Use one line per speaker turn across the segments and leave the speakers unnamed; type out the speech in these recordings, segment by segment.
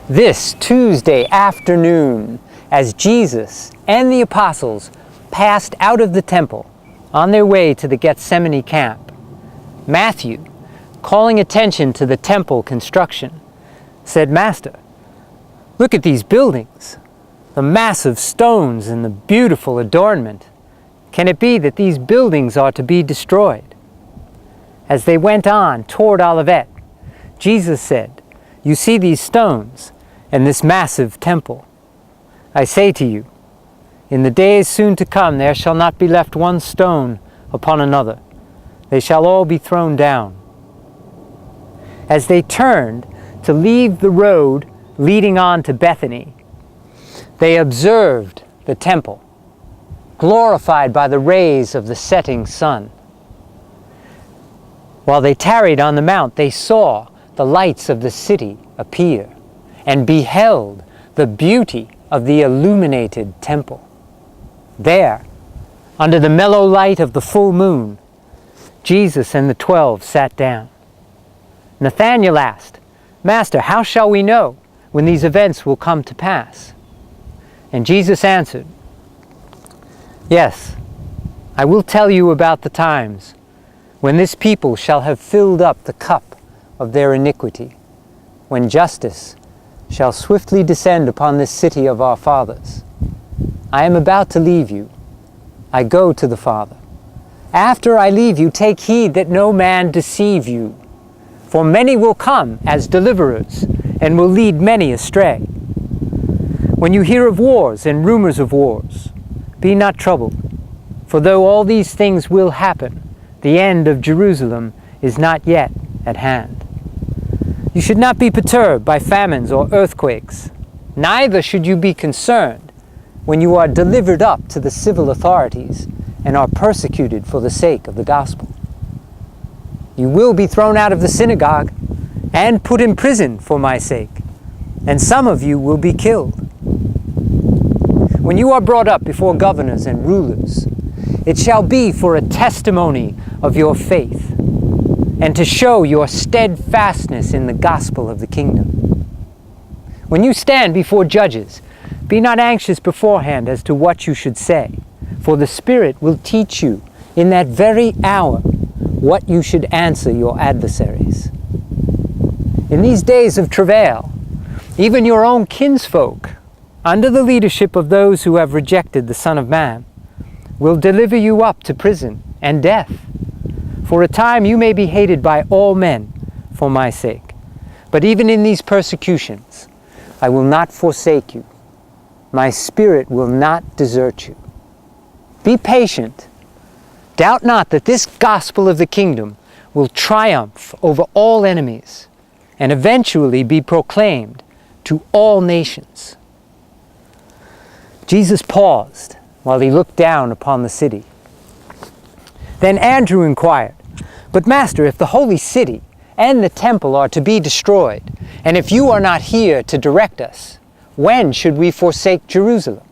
This Tuesday afternoon, as Jesus and the apostles passed out of the temple on their way to the Gethsemane camp, Matthew, calling attention to the temple construction, said, "Master, look at these buildings, the massive stones and the beautiful adornment. Can it be that these buildings are to be destroyed?" As they went on toward Olivet, Jesus said, "You see these stones and this massive temple. I say to you, in the days soon to come there shall not be left one stone upon another. They shall all be thrown down." As they turned to leave the road leading on to Bethany, they observed the temple, glorified by the rays of the setting sun. While they tarried on the mount, they saw the lights of the city appear, and beheld the beauty of the illuminated temple. There, under the mellow light of the full moon, Jesus and the 12 sat down. Nathanael asked, "Master, how shall we know when these events will come to pass?" And Jesus answered, "Yes, I will tell you about the times when this people shall have filled up the cup of their iniquity, when justice shall swiftly descend upon this city of our fathers. I am about to leave you. I go to the Father. After I leave you, take heed that no man deceive you. For many will come as deliverers, and will lead many astray. When you hear of wars and rumors of wars, be not troubled. For though all these things will happen, the end of Jerusalem is not yet at hand. You should not be perturbed by famines or earthquakes, neither should you be concerned when you are delivered up to the civil authorities and are persecuted for the sake of the gospel. You will be thrown out of the synagogue and put in prison for my sake, and some of you will be killed. When you are brought up before governors and rulers, it shall be for a testimony of your faith, and to show your steadfastness in the gospel of the kingdom. When you stand before judges, be not anxious beforehand as to what you should say, for the Spirit will teach you in that very hour what you should answer your adversaries. In these days of travail, even your own kinsfolk, under the leadership of those who have rejected the Son of Man, will deliver you up to prison and death. For a time you may be hated by all men for my sake. But even in these persecutions, I will not forsake you. My Spirit will not desert you. Be patient. Doubt not that this gospel of the kingdom will triumph over all enemies and eventually be proclaimed to all nations." Jesus paused while he looked down upon the city. Then Andrew inquired, "But Master, if the holy city and the temple are to be destroyed, and if you are not here to direct us, when should we forsake Jerusalem?"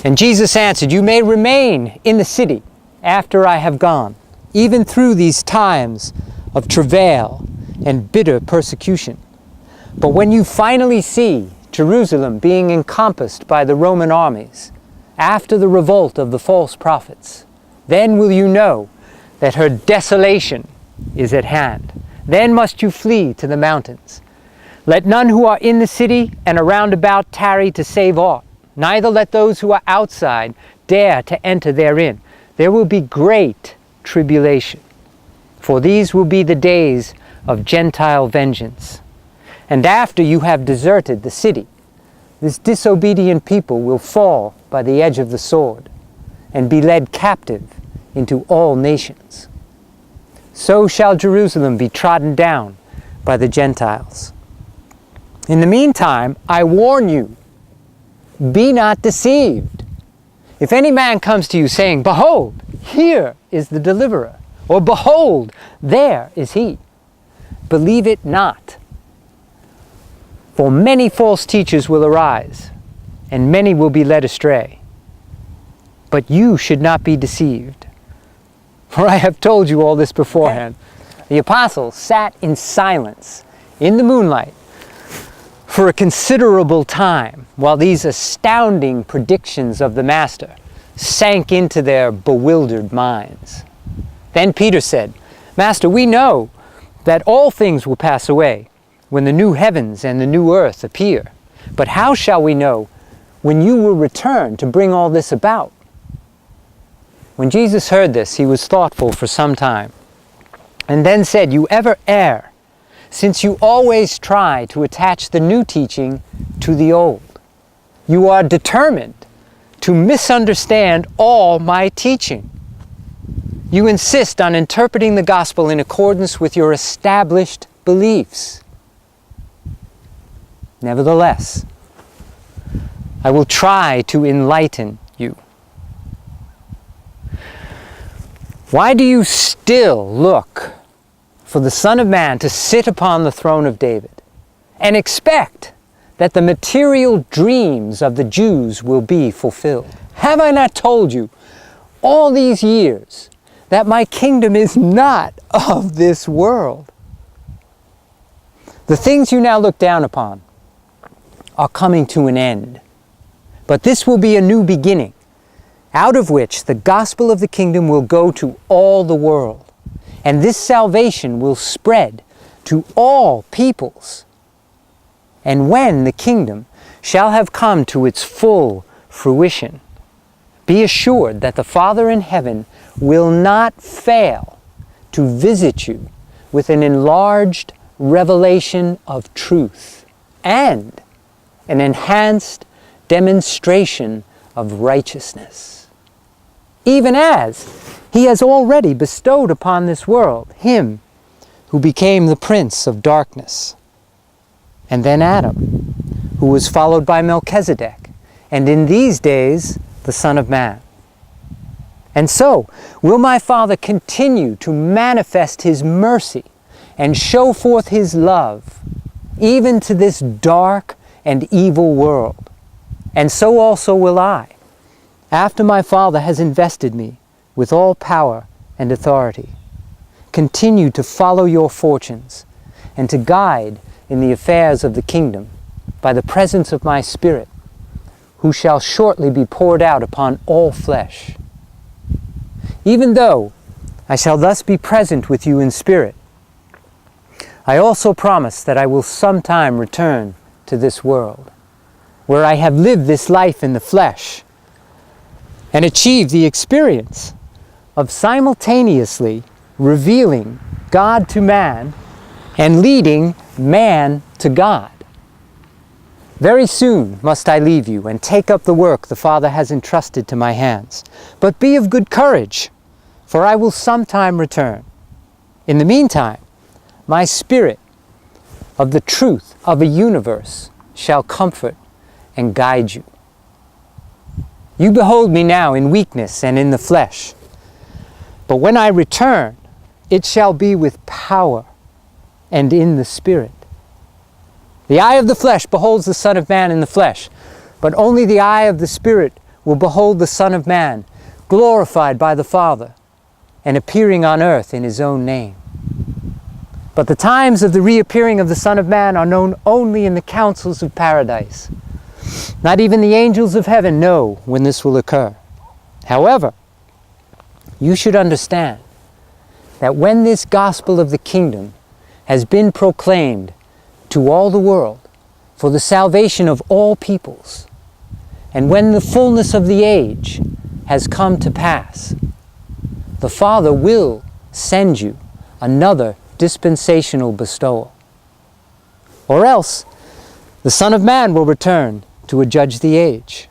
And Jesus answered, "You may remain in the city after I have gone, even through these times of travail and bitter persecution. But when you finally see Jerusalem being encompassed by the Roman armies, after the revolt of the false prophets, then will you know that her desolation is at hand. Then must you flee to the mountains. Let none who are in the city and around about tarry to save aught, neither let those who are outside dare to enter therein. There will be great tribulation, for these will be the days of Gentile vengeance. And after you have deserted the city, this disobedient people will fall by the edge of the sword, and be led captive into all nations. So shall Jerusalem be trodden down by the Gentiles. In the meantime, I warn you, be not deceived. If any man comes to you saying, 'Behold, here is the deliverer,' or 'Behold, there is he,' believe it not. For many false teachers will arise, and many will be led astray. But you should not be deceived. For I have told you all this beforehand." The apostles sat in silence in the moonlight for a considerable time while these astounding predictions of the Master sank into their bewildered minds. Then Peter said, "Master, we know that all things will pass away when the new heavens and the new earth appear. But how shall we know when you will return to bring all this about?" When Jesus heard this, he was thoughtful for some time, and then said, "You ever err, since you always try to attach the new teaching to the old. You are determined to misunderstand all my teaching. You insist on interpreting the gospel in accordance with your established beliefs. Nevertheless, I will try to enlighten you. Why do you still look for the Son of Man to sit upon the throne of David and expect that the material dreams of the Jews will be fulfilled? Have I not told you all these years that my kingdom is not of this world? The things you now look down upon are coming to an end, but this will be a new beginning, out of which the gospel of the kingdom will go to all the world, and this salvation will spread to all peoples. And when the kingdom shall have come to its full fruition, be assured that the Father in heaven will not fail to visit you with an enlarged revelation of truth and an enhanced demonstration of righteousness, even as he has already bestowed upon this world him who became the prince of darkness, and then Adam, who was followed by Melchizedek, and in these days the Son of Man. And so will my Father continue to manifest his mercy and show forth his love, even to this dark and evil world. And so also will I, after my Father has invested me with all power and authority, continue to follow your fortunes and to guide in the affairs of the kingdom by the presence of my Spirit, who shall shortly be poured out upon all flesh. Even though I shall thus be present with you in spirit, I also promise that I will sometime return to this world, where I have lived this life in the flesh and achieved the experience of simultaneously revealing God to man and leading man to God. Very soon must I leave you and take up the work the Father has entrusted to my hands. But be of good courage, for I will sometime return. In the meantime, my Spirit of the truth of a universe shall comfort and guide you. You behold me now in weakness and in the flesh, but when I return, it shall be with power and in the Spirit. The eye of the flesh beholds the Son of Man in the flesh, but only the eye of the Spirit will behold the Son of Man, glorified by the Father, and appearing on earth in his own name. But the times of the reappearing of the Son of Man are known only in the councils of paradise. Not even the angels of heaven know when this will occur. However, you should understand that when this gospel of the kingdom has been proclaimed to all the world for the salvation of all peoples, and when the fullness of the age has come to pass, the Father will send you another dispensational bestowal. Or else, the Son of Man will return to adjudge the age.